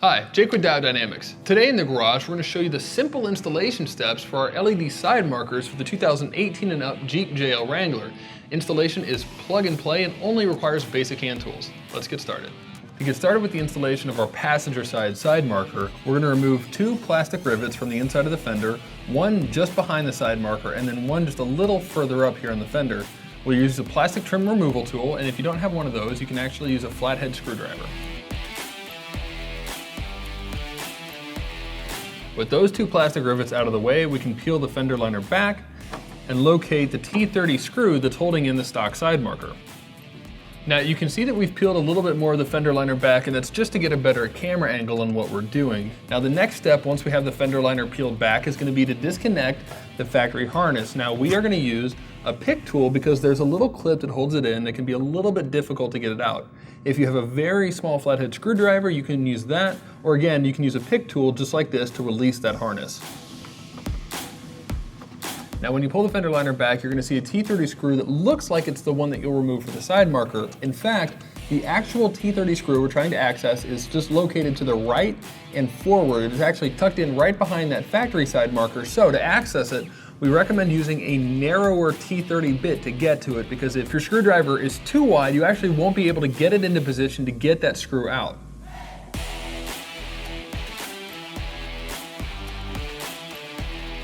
Hi, Jake with Diode Dynamics. Today in the garage, we're going to show you the simple installation steps for our LED side markers for the 2018 and up Jeep JL Wrangler. Installation is plug and play and only requires basic hand tools. Let's get started. To get started with the installation of our passenger side marker, we're going to remove two plastic rivets from the inside of the fender, one just behind the side marker and then one just a little further up here on the fender. We'll use a plastic trim removal tool, and if you don't have one of those, you can actually use a flathead screwdriver. With those two plastic rivets out of the way, we can peel the fender liner back and locate the T30 screw that's holding in the stock side marker. Now you can see that we've peeled a little bit more of the fender liner back, and that's just to get a better camera angle on what we're doing. Now the next step, once we have the fender liner peeled back, is going to be to disconnect the factory harness. Now we are going to use a pick tool because there's a little clip that holds it in that can be a little bit difficult to get it out. If you have a very small flathead screwdriver, you can use that, or again, you can use a pick tool just like this to release that harness. Now when you pull the fender liner back, you're going to see a T30 screw that looks like it's the one that you'll remove for the side marker. In fact, the actual T30 screw we're trying to access is just located to the right and forward. It is actually tucked in right behind that factory side marker, so to access it, we recommend using a narrower T30 bit to get to it, because if your screwdriver is too wide, you actually won't be able to get it into position to get that screw out.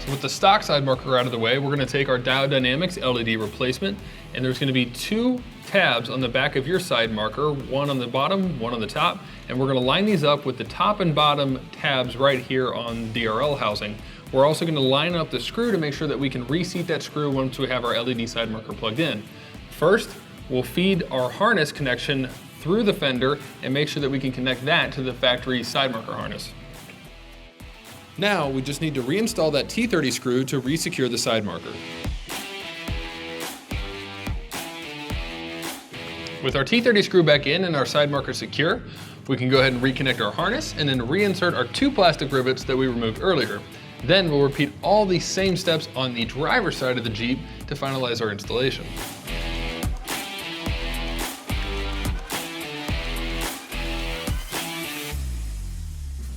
So with the stock side marker out of the way, we're going to take our Diode Dynamics LED replacement, and there's going to be two tabs on the back of your side marker, one on the bottom, one on the top, and we're going to line these up with the top and bottom tabs right here on DRL housing. We're also going to line up the screw to make sure that we can reseat that screw once we have our LED side marker plugged in. First, we'll feed our harness connection through the fender and make sure that we can connect that to the factory side marker harness. Now, we just need to reinstall that T30 screw to re-secure the side marker. With our T30 screw back in and our side marker secure, we can go ahead and reconnect our harness and then reinsert our two plastic rivets that we removed earlier. Then we'll repeat all these same steps on the driver's side of the Jeep to finalize our installation.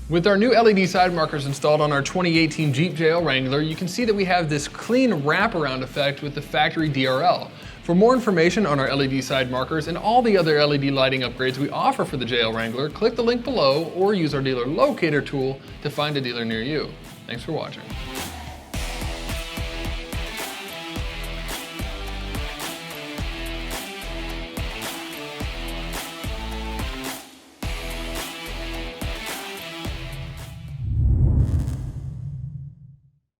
With our new LED side markers installed on our 2018 Jeep JL Wrangler, you can see that we have this clean wraparound effect with the factory DRL. For more information on our LED side markers and all the other LED lighting upgrades we offer for the JL Wrangler, click the link below or use our dealer locator tool to find a dealer near you. Thanks for watching.